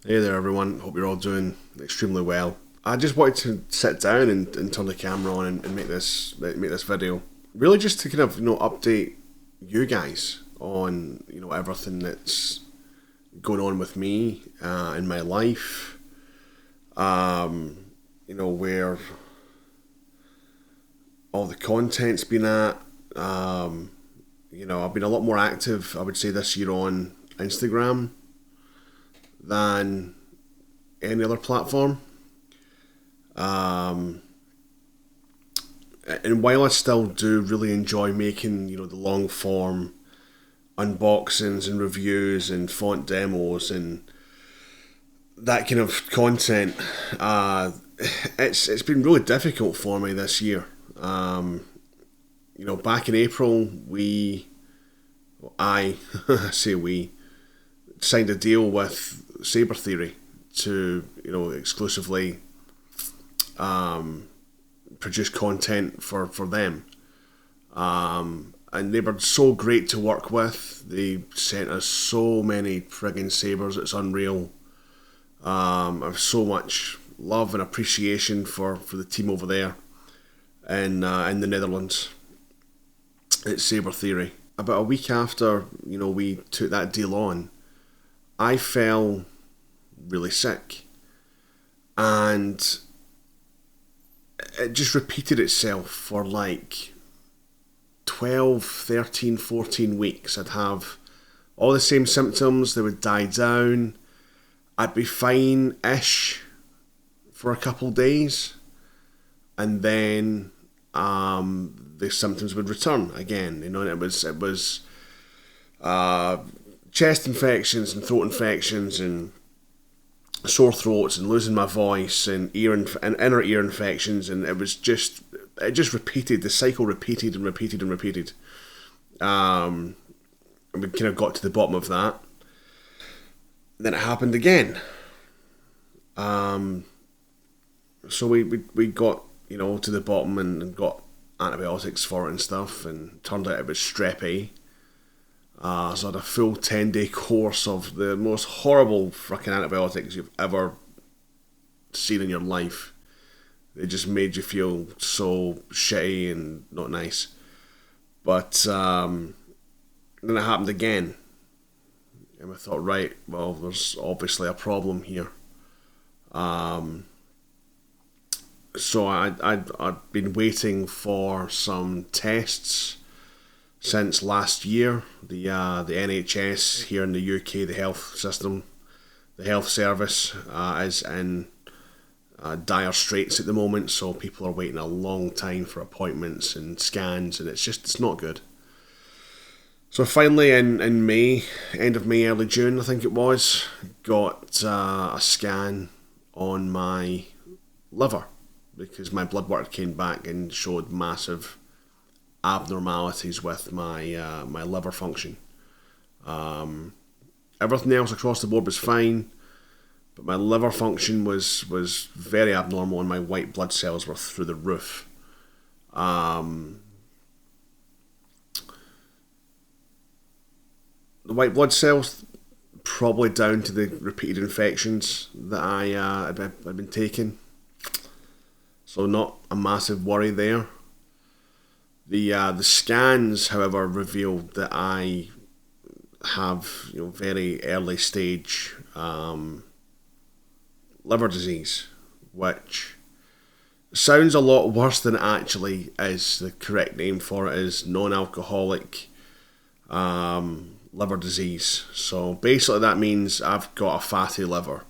Hey there, everyone. Hope you're all doing extremely well. I just wanted to sit down and turn the camera on and make this video. Really, just to kind of update you guys on everything that's going on with me in my life. Where all the content's been at. I've been a lot more active, I would say, this year on Instagram than any other platform. Um, and while I still do really enjoy making, the long form unboxings and reviews and font demos and that kind of content, it's been really difficult for me this year. Back in April, I say we, signed a deal with Sabers to exclusively produce content for them. And they were so great to work with. They sent us so many friggin' sabers. It's unreal. I have so much love and appreciation for the team over there in the Netherlands. It's Saber Theory. About a week after we took that deal on, I fell really sick, and it just repeated itself for like 12, 13, 14 weeks. I'd have all the same symptoms, they would die down, I'd be fine-ish for a couple days, and then the symptoms would return again, and it was chest infections and throat infections and sore throats and losing my voice and inner ear infections, and it just repeated. The cycle repeated and repeated and repeated. And we kind of got to the bottom of that. Then it happened again. So we got to the bottom and got antibiotics for it and stuff, and turned out it was strep A. So I had a full 10-day course of the most horrible fucking antibiotics you've ever seen in your life. They just made you feel so shitty and not nice. But then it happened again. And I thought, right, well, there's obviously a problem here. So I'd been waiting for some tests since last year. The NHS here in the UK, the health system, the health service is in dire straits at the moment, so people are waiting a long time for appointments and scans, and it's not good. So finally in May, end of May, early June I think it was, got a scan on my liver, because my blood work came back and showed massive abnormalities with my liver function. Everything else across the board was fine, but my liver function was very abnormal, and my white blood cells were through the roof. The white blood cells, probably down to the repeated infections that I've been taking. So not a massive worry there. The scans, however, revealed that I have very early stage liver disease, which sounds a lot worse than it actually is. The correct name for it is non-alcoholic liver disease. So basically that means I've got a fatty liver.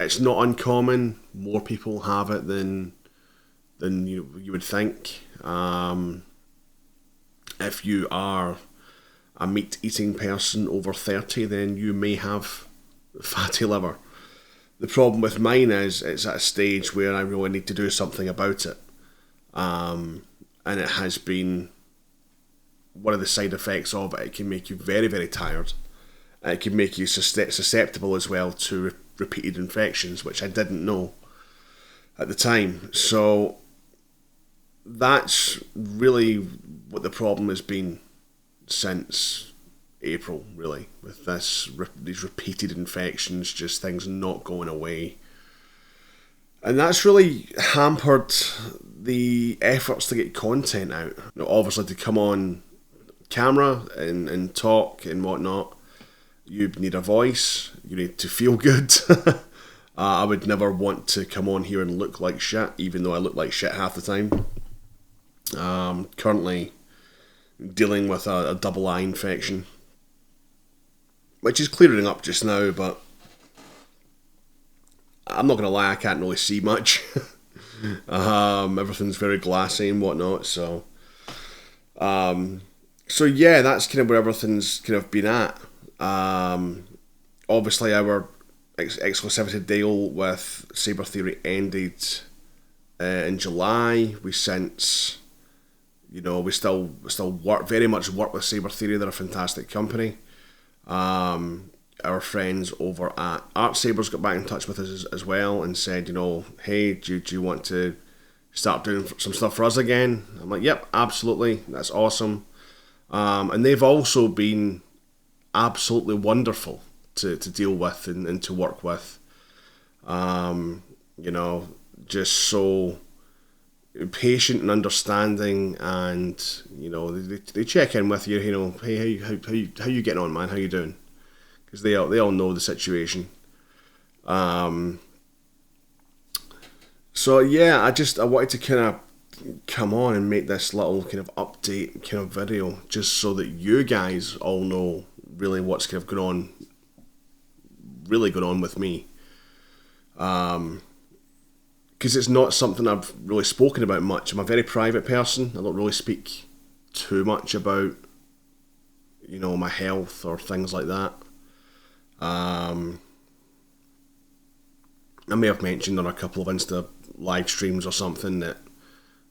It's not uncommon. More people have it than you would think. If you are a meat-eating person over 30, then you may have fatty liver. The problem with mine is it's at a stage where I really need to do something about it. And it has been one of the side effects of it. It can make you very, very tired. It can make you susceptible as well to repeated infections, which I didn't know at the time. So that's really what the problem has been since April, really, with these repeated infections, just things not going away. And that's really hampered the efforts to get content out. Obviously, to come on camera and talk and whatnot, you need a voice, you need to feel good. I would never want to come on here and look like shit, even though I look like shit half the time. Currently dealing with a double eye infection, which is clearing up just now, but I'm not going to lie, I can't really see much. Everything's very glassy and whatnot, so yeah, that's kind of where everything's kind of been at. Obviously, our exclusivity deal with Saber Theory ended in July. We since, we still very much work with Saber Theory. They're a fantastic company. Our friends over at Art Sabers got back in touch with us as well and said, hey, do you want to start doing some stuff for us again? I'm like, yep, absolutely, that's awesome. And they've also been absolutely wonderful to deal with and to work with. Just so patient and understanding, and they check in with you. Hey, how you getting on, man? How you doing? Because they all know the situation. So yeah, I wanted to kind of come on and make this little kind of update kind of video, just so that you guys all know really what's kind of going on with me. Because it's not something I've really spoken about much. I'm a very private person. I don't really speak too much about, my health or things like that. I may have mentioned on a couple of Insta live streams or something that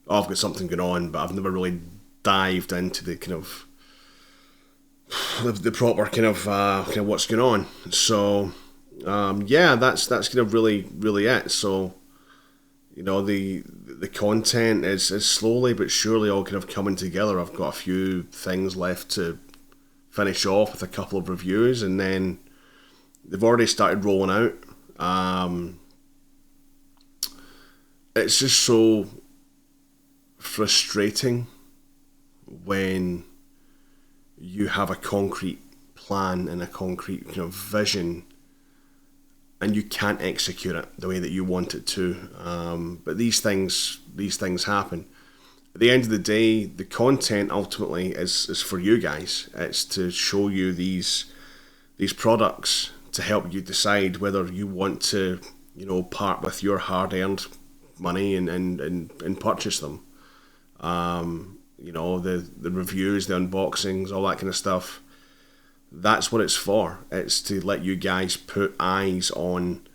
I've got something going on, but I've never really dived into the kind of the proper kind of what's going on. So yeah, that's kind of really it. So the content is slowly but surely all kind of coming together. I've got a few things left to finish off with a couple of reviews, and then they've already started rolling out. It's just so frustrating when you have a concrete plan and a concrete vision, and you can't execute it the way that you want it to. But these things happen. At the end of the day, the content ultimately is for you guys. It's to show you these products to help you decide whether you want to, part with your hard-earned money and purchase them. The reviews, the unboxings, all that kind of stuff. That's what it's for. It's to let you guys put eyes on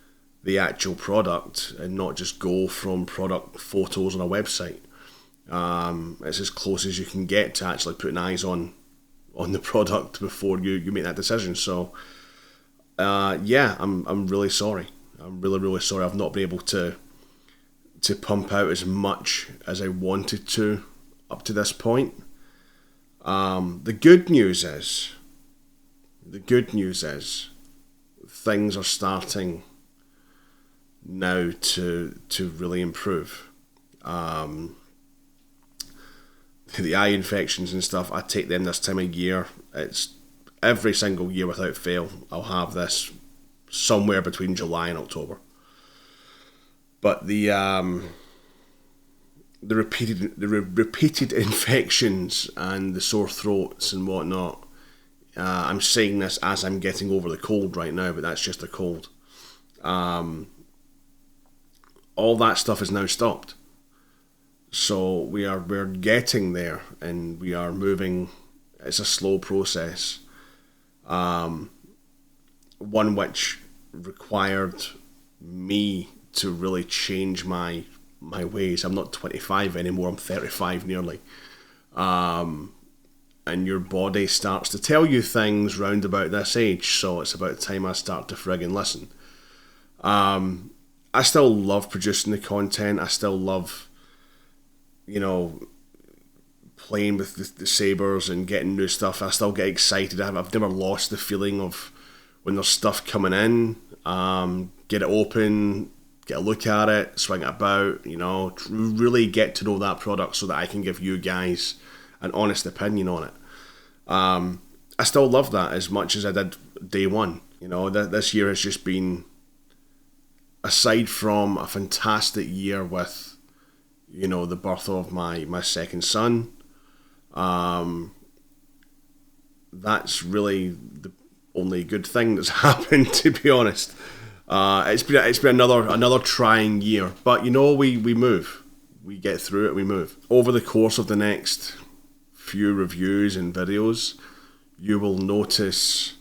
the actual product and not just go from product photos on a website. It's as close as you can get to actually putting eyes on the product before you make that decision. So yeah, I'm really sorry. I'm really sorry. I've not been able to pump out as much as I wanted to up to this point. The good news is things are starting now to really improve. The eye infections and stuff, I take them this time of year. It's every single year without fail. I'll have this somewhere between July and October. But the repeated infections and the sore throats and whatnot. I'm saying this as I'm getting over the cold right now, but that's just a cold. All that stuff is now stopped. So we're getting there, and we are moving. It's a slow process. One which required me to really change my ways. I'm not 25 anymore, I'm 35 nearly. And your body starts to tell you things round about this age, so it's about time I start to friggin' listen. I still love producing the content. I still love, playing with the Sabers and getting new stuff. I still get excited. I've never lost the feeling of when there's stuff coming in, get it open, get a look at it, swing it about, really get to know that product so that I can give you guys an honest opinion on it. I still love that as much as I did day one. This year has just been, aside from a fantastic year with, the birth of my second son, that's really the only good thing that's happened, to be honest. It's been another trying year, but we move, we get through it, we move. Over the course of the next few reviews and videos, you will notice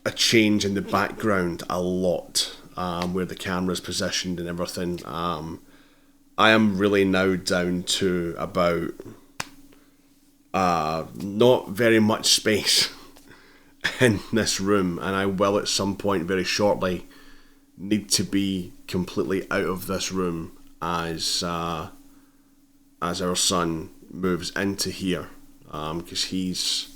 a change in the background a lot, where the camera's positioned and everything. I am really now down to about not very much space in this room, and I will at some point very shortly need to be completely out of this room as our son moves into here, because he's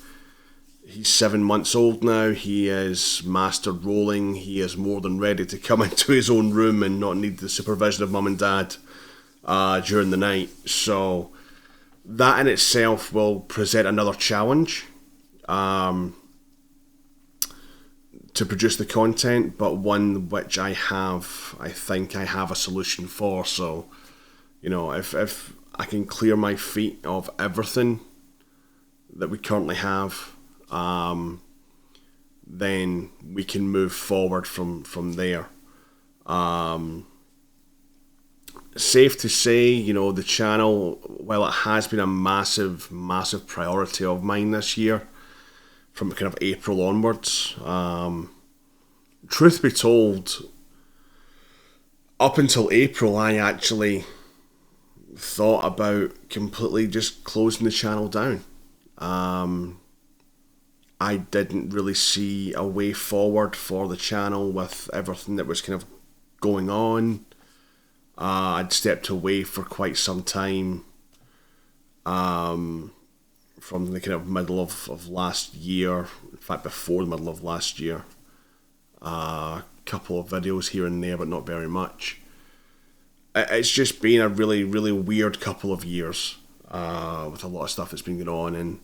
7 months old now. He is mastered rolling. He is more than ready to come into his own room and not need the supervision of mum and dad during the night. So that in itself will present another challenge to produce the content, but one which I think I have a solution for. So, if I can clear my feet of everything that we currently have, then we can move forward from there. Safe to say, the channel, while it has been a massive priority of mine this year, from kind of April onwards, truth be told, up until April, I actually thought about completely just closing the channel down. I didn't really see a way forward for the channel with everything that was kind of going on. I'd stepped away for quite some time, from the kind of middle of last year, in fact before the middle of last year. A couple of videos here and there, but not very much. It's just been a really weird couple of years, with a lot of stuff that's been going on, and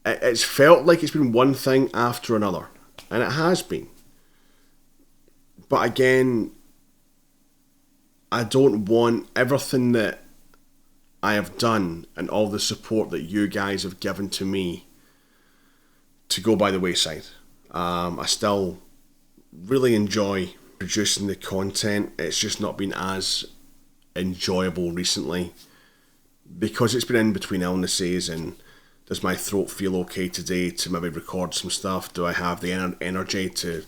it's felt like it's been one thing after another, and it has been. But again, I don't want everything that I have done and all the support that you guys have given to me to go by the wayside. I still really enjoy producing the content. It's just not been as enjoyable recently because it's been in between illnesses, and does my throat feel okay today to maybe record some stuff? Do I have the energy to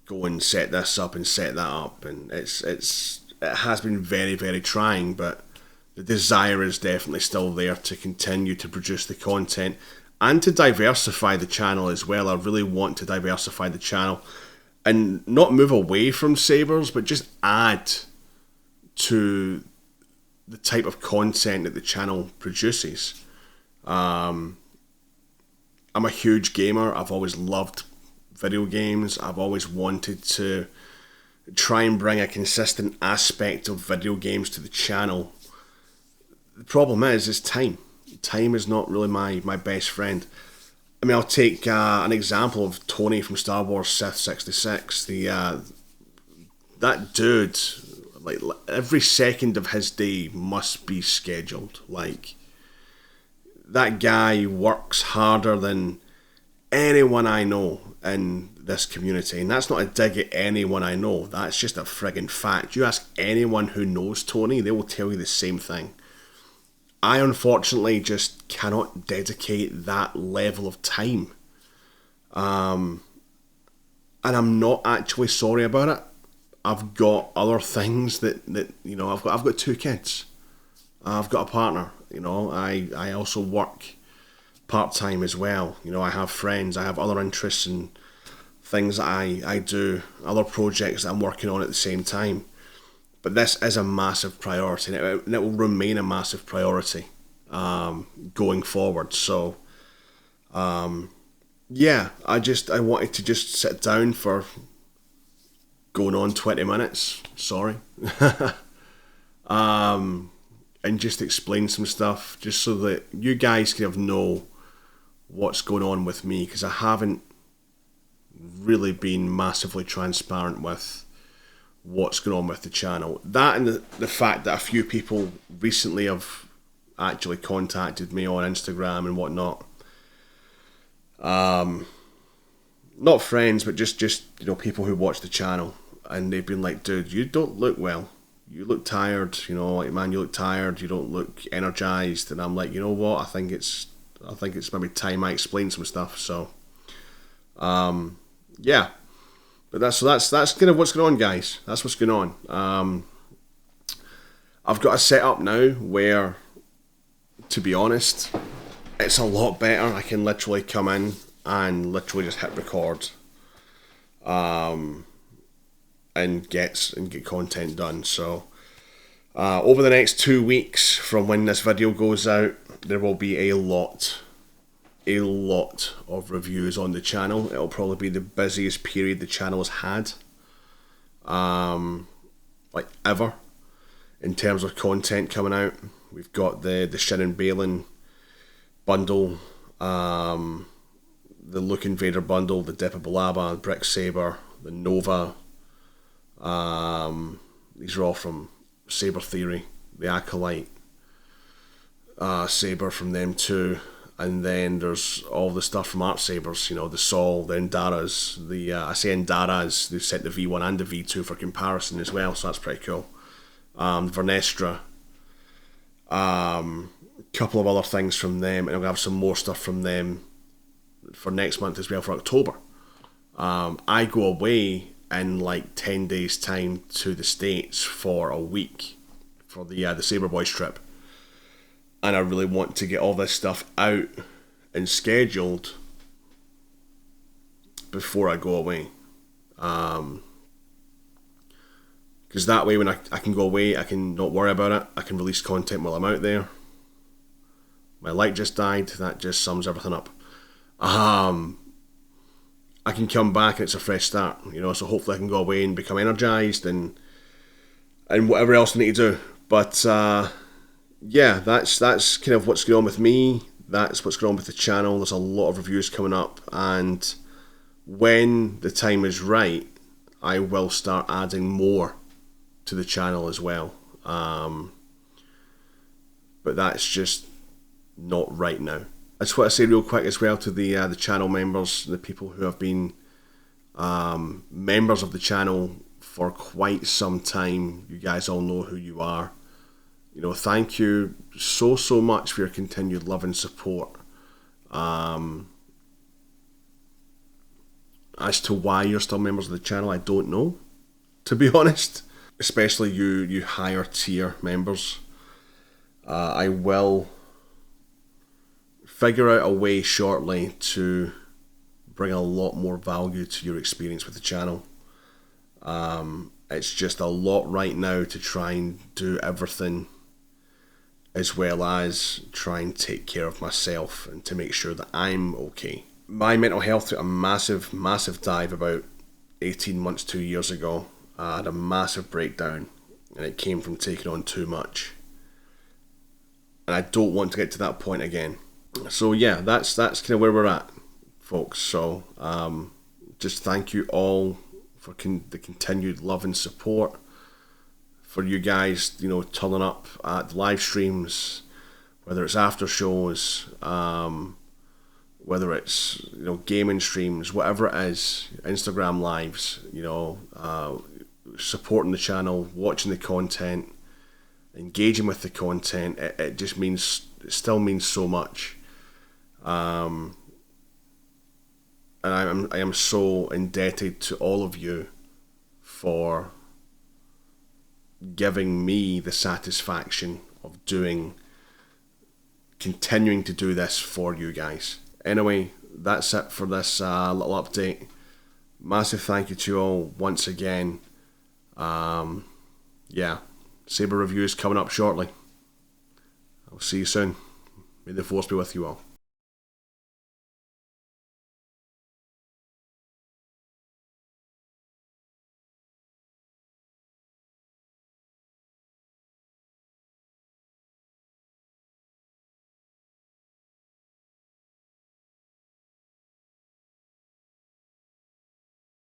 go and set this up and set that up? And it has been very trying, but the desire is definitely still there to continue to produce the content and to diversify the channel as well. I really want to diversify the channel and not move away from Sabers, but just add to the type of content that the channel produces. I'm a huge gamer. I've always loved video games. I've always wanted to try and bring a consistent aspect of video games to the channel. The problem is time. Time is not really my best friend. I mean, I'll take an example of Tony from Star Wars Sith 66. That dude, like, every second of his day must be scheduled. Like, that guy works harder than anyone I know in this community, and that's not a dig at anyone I know. That's just a friggin' fact. You ask anyone who knows Tony, they will tell you the same thing. I unfortunately just cannot dedicate that level of time, and I'm not actually sorry about it. I've got other things that I've got 2 kids. I've got a partner. I also work part-time as well. I have friends, I have other interests and things that I do, other projects that I'm working on at the same time. But this is a massive priority, and it will remain a massive priority. going forward. So yeah, I wanted to just sit down for going on 20 minutes. Sorry. And just explain some stuff, just so that you guys kind of know what's going on with me, because I haven't really been massively transparent with what's going on with the channel. That and the fact that a few people recently have actually contacted me on Instagram and whatnot. Not friends, but just people who watch the channel, and they've been like, dude, you don't look well. You look tired, like, man, you look tired, you don't look energized. And I'm like, you know what, I think it's maybe time I explain some stuff. So yeah. But that's kind of what's going on, guys. That's what's going on. I've got a setup now where, to be honest, it's a lot better. I can literally come in and literally just hit record, and get content done. So over the next 2 weeks from when this video goes out, there will be a lot of reviews on the channel. It'll probably be the busiest period the channel has had, like ever, in terms of content coming out. We've got the Shannon Balin bundle, the Luke Invader bundle, the Depa Balaba, Brick Saber, the Nova. These are all from Saber Theory, the Acolyte Saber from them too. And then there's all the stuff from Art Sabers, the Sol, the Endaras, I say Endaras, they've sent the V1 and the V2 for comparison as well, so that's pretty cool. Vernestra, couple of other things from them, and I'll have some more stuff from them for next month as well, for October. I go away in like 10 days time to the States for a week for the Saber Boys trip, and I really want to get all this stuff out and scheduled before I go away, because that way when I can go away, I can not worry about it. I can release content while I'm out there. My light just died. That just sums everything up. I can come back and it's a fresh start, so hopefully I can go away and become energized and whatever else I need to do. But yeah, that's kind of what's going on with me. That's what's going on with the channel. There's a lot of reviews coming up, and when the time is right, I will start adding more to the channel as well. But that's just not right now. I just want to say real quick as well to the channel members, the people who have been members of the channel for quite some time. You guys all know who you are. Thank you so much for your continued love and support. As to why you're still members of the channel, I don't know, to be honest. Especially you higher tier members. I will figure out a way shortly to bring a lot more value to your experience with the channel. It's just a lot right now to try and do everything, as well as try and take care of myself and to make sure that I'm okay. My mental health took a massive dive about 18 months, 2 years ago. I had a massive breakdown, and it came from taking on too much. And I don't want to get to that point again. So yeah, that's kind of where we're at, folks. So just thank you all for the continued love and support, for you guys, turning up at the live streams, whether it's after shows, whether it's gaming streams, whatever it is, Instagram lives, supporting the channel, watching the content, engaging with the content. It still means so much. And I am so indebted to all of you for giving me the satisfaction of continuing to do this for you guys. Anyway, that's it for this little update. Massive thank you to you all once again. Yeah, Saber reviews coming up shortly. I'll see you soon. May the force be with you all.